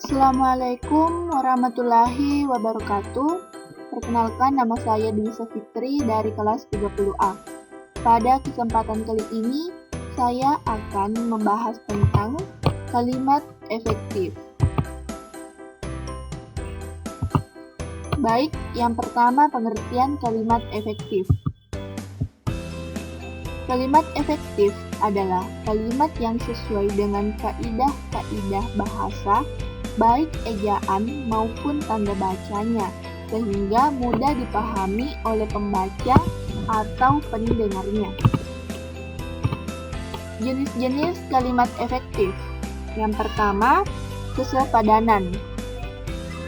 Assalamualaikum warahmatullahi wabarakatuh. Perkenalkan, nama saya Dwi Fitri dari kelas 30A. Pada kesempatan kali ini, saya akan membahas tentang kalimat efektif. Baik, yang pertama pengertian kalimat efektif. Kalimat efektif adalah kalimat yang sesuai dengan kaidah-kaidah bahasa, baik ejaan maupun tanda bacanya, sehingga mudah dipahami oleh pembaca atau pendengarnya. Jenis-jenis kalimat efektif. Yang pertama, kesepadanan.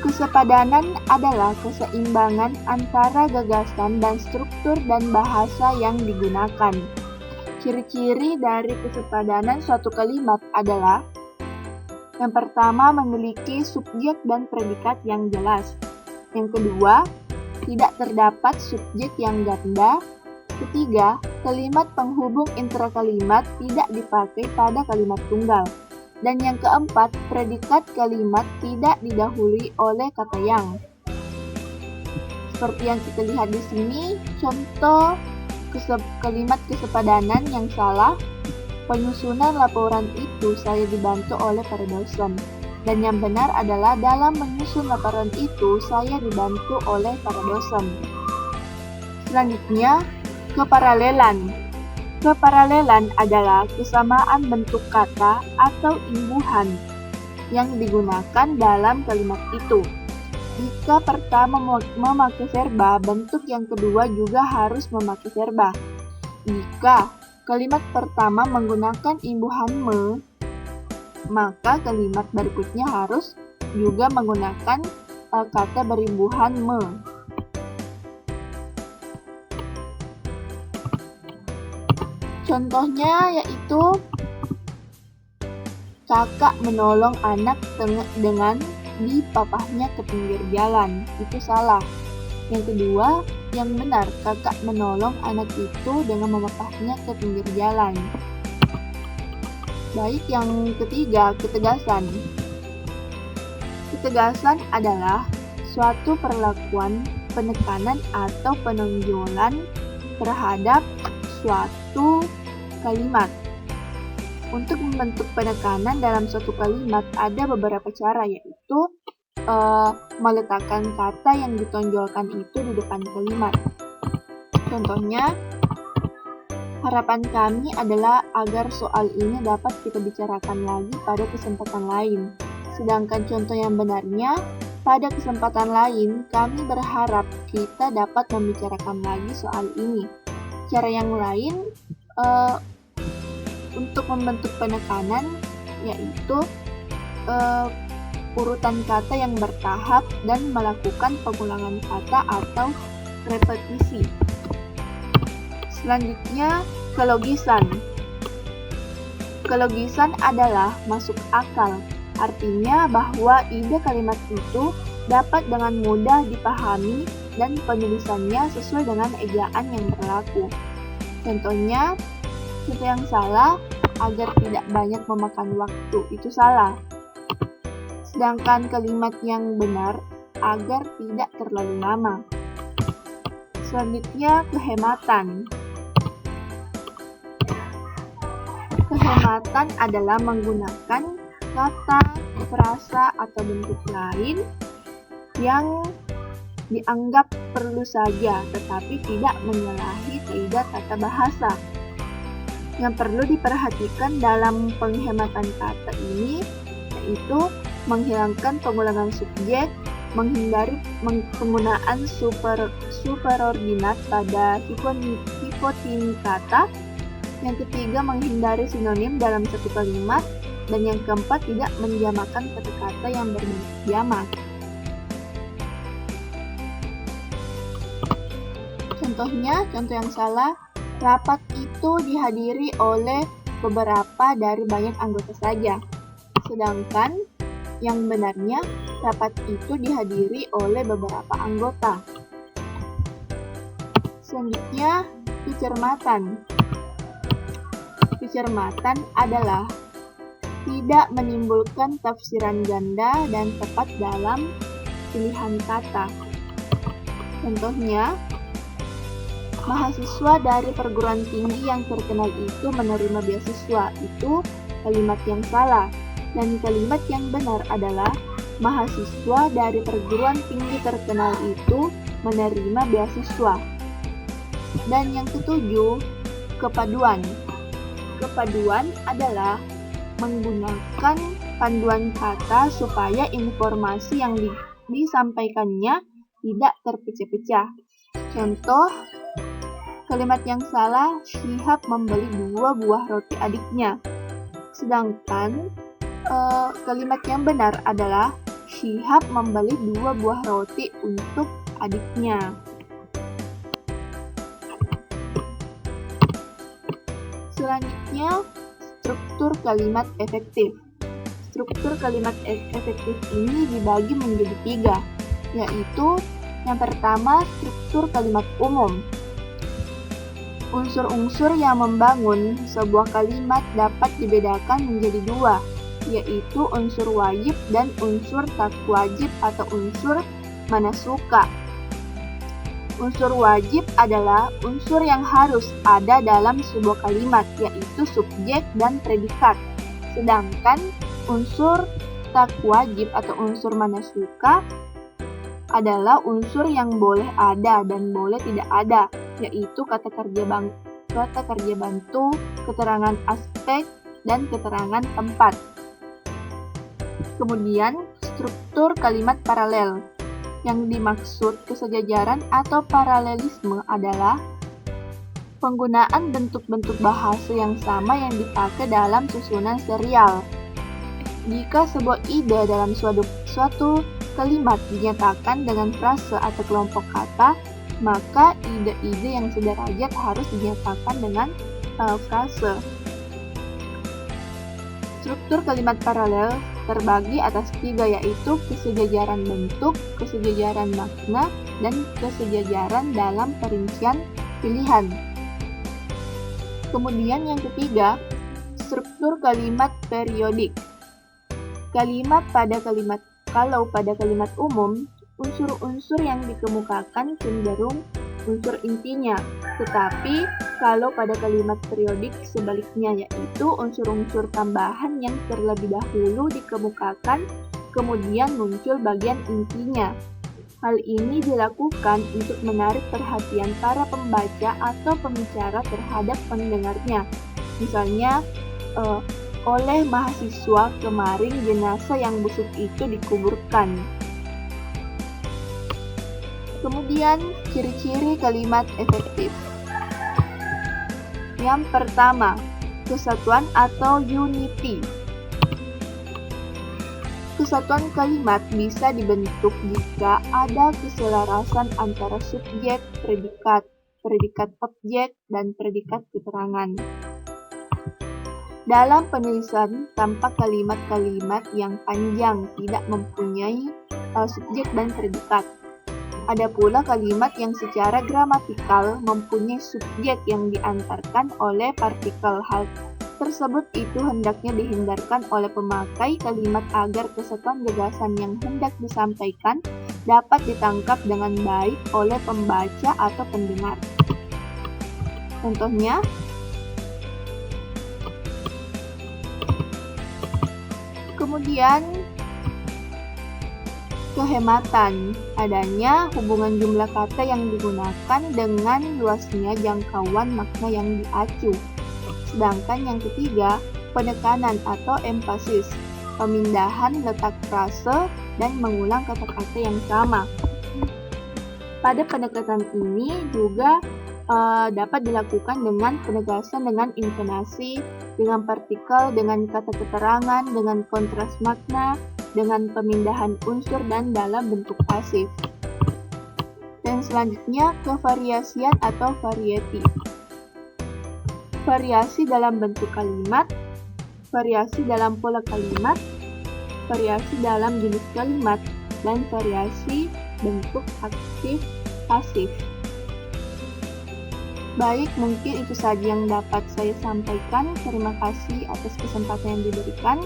Kesepadanan adalah keseimbangan antara gagasan dan struktur dan bahasa yang digunakan. Ciri-ciri dari kesepadanan suatu kalimat adalah: yang pertama, memiliki subjek dan predikat yang jelas. Yang kedua, tidak terdapat subjek yang ganda. Ketiga, kalimat penghubung intrakalimat tidak dipakai pada kalimat tunggal. Dan yang keempat, predikat kalimat tidak didahului oleh kata yang. Seperti yang kita lihat di sini, contoh kalimat kesepadanan yang salah. Penyusunan laporan itu saya dibantu oleh para dosen. Dan yang benar adalah dalam menyusun laporan itu saya dibantu oleh para dosen. Selanjutnya, keparalelan. Keparalelan adalah kesamaan bentuk kata atau imbuhan yang digunakan dalam kalimat itu. Jika pertama memakai verba, bentuk yang kedua juga harus memakai verba. Jika kalimat pertama menggunakan imbuhan me, maka kalimat berikutnya harus juga menggunakan kata berimbuhan me. Contohnya yaitu kakak menolong anak dengan dipapahnya ke pinggir jalan. Itu salah. Yang kedua, yang benar, kakak menolong anak itu dengan memapahnya ke pinggir jalan. Baik, yang ketiga, ketegasan. Ketegasan adalah suatu perlakuan, penekanan atau penonjolan terhadap suatu kalimat. Untuk membentuk penekanan dalam suatu kalimat ada beberapa cara, yaitu meletakkan kata yang ditonjolkan itu di depan kalimat. Contohnya, harapan kami adalah agar soal ini dapat kita bicarakan lagi pada kesempatan lain. Sedangkan contoh yang benarnya, pada kesempatan lain kami berharap kita dapat membicarakan lagi soal ini. Cara yang lain untuk membentuk penekanan yaitu urutan kata yang bertahap dan melakukan pengulangan kata atau repetisi. Selanjutnya, kelogisan. Kelogisan adalah masuk akal, artinya bahwa ide kalimat itu dapat dengan mudah dipahami dan penulisannya sesuai dengan ejaan yang berlaku. Contohnya, contoh yang salah, agar tidak banyak memakan waktu, itu salah. Sedangkan kalimat yang benar, agar tidak terlalu lama. Selanjutnya, kehematan. Kehematan adalah menggunakan kata, frasa, atau bentuk lain yang dianggap perlu saja, tetapi tidak menyalahi kaidah tata bahasa. Yang perlu diperhatikan dalam penghematan kata ini yaitu menghilangkan pengulangan subjek, menghindari penggunaan superordinat pada hipotimik kata. Yang ketiga, menghindari sinonim dalam satu kalimat. Dan yang keempat, tidak menjamakan kata-kata yang berbentuk jamak. Contohnya, contoh yang salah, rapat itu dihadiri oleh beberapa dari banyak anggota saja. Sedangkan yang benarnya, rapat itu dihadiri oleh beberapa anggota. Selanjutnya, kecermatan. Kecermatan adalah tidak menimbulkan tafsiran ganda dan tepat dalam pilihan kata. Contohnya, mahasiswa dari perguruan tinggi yang terkenal itu menerima beasiswa. Itu kalimat yang salah. Dan kalimat yang benar adalah mahasiswa dari perguruan tinggi terkenal itu menerima beasiswa. Dan yang ketujuh, kepaduan. Kepaduan adalah menggunakan panduan kata supaya informasi yang disampaikannya tidak terpecah-pecah. Contoh, kalimat yang salah, Syihab membeli 2 buah roti adiknya. Sedangkan kalimat yang benar adalah Syihab membeli 2 buah roti untuk adiknya. Selanjutnya, struktur kalimat efektif. Struktur kalimat efektif ini dibagi menjadi 3, yaitu yang pertama, struktur kalimat umum. Unsur-unsur yang membangun sebuah kalimat dapat dibedakan menjadi 2, yaitu unsur wajib dan unsur tak wajib atau unsur mana suka. Unsur wajib adalah unsur yang harus ada dalam sebuah kalimat, yaitu subjek dan predikat. Sedangkan unsur tak wajib atau unsur mana suka adalah unsur yang boleh ada dan boleh tidak ada, yaitu kata kerja bantu, keterangan aspek, dan keterangan tempat. Kemudian, struktur kalimat paralel. Yang dimaksud kesejajaran atau paralelisme adalah penggunaan bentuk-bentuk bahasa yang sama yang dipakai dalam susunan serial. Jika sebuah ide dalam suatu kalimat dinyatakan dengan frase atau kelompok kata, maka ide-ide yang sederajat harus dinyatakan dengan frase. Struktur kalimat paralel terbagi atas 3, yaitu kesejajaran bentuk, kesejajaran makna, dan kesejajaran dalam perincian pilihan. Kemudian yang ketiga, struktur kalimat periodik. Kalau pada kalimat umum, unsur-unsur yang dikemukakan cenderung unsur intinya, tetapi kalau pada kalimat periodik sebaliknya, yaitu unsur-unsur tambahan yang terlebih dahulu dikemukakan, kemudian muncul bagian intinya. Hal ini dilakukan untuk menarik perhatian para pembaca atau pembicara terhadap pendengarnya. Misalnya, oleh mahasiswa kemarin jenazah yang busuk itu dikuburkan. Kemudian, ciri-ciri kalimat efektif. Yang pertama, kesatuan atau unity. Kesatuan kalimat bisa dibentuk jika ada keselarasan antara subjek, predikat objek, dan predikat keterangan. Dalam penulisan, tampak kalimat-kalimat yang panjang tidak mempunyai subjek dan predikat. Ada pula kalimat yang secara gramatikal mempunyai subjek yang diantarkan oleh partikel. Hal tersebut itu hendaknya dihindarkan oleh pemakai kalimat agar kesatuan gagasan yang hendak disampaikan dapat ditangkap dengan baik oleh pembaca atau pendengar. Contohnya, kemudian kehematan, adanya hubungan jumlah kata yang digunakan dengan luasnya jangkauan makna yang diacu. Sedangkan yang ketiga, penekanan atau emphasis, pemindahan letak frase dan mengulang kata-kata yang sama. Pada pendekatan ini juga dapat dilakukan dengan penegasan dengan intonasi, dengan partikel, dengan kata keterangan, dengan kontras makna, dengan pemindahan unsur dan dalam bentuk pasif. Dan selanjutnya kevariasian atau variety. Variasi dalam bentuk kalimat, variasi dalam pola kalimat, variasi dalam jenis kalimat, dan variasi bentuk aktif pasif. Baik, mungkin itu saja yang dapat saya sampaikan. Terima kasih atas kesempatan yang diberikan.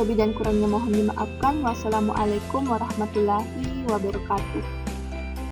Lebih dan kurangnya mohon dimaafkan. Wassalamualaikum warahmatullahi wabarakatuh.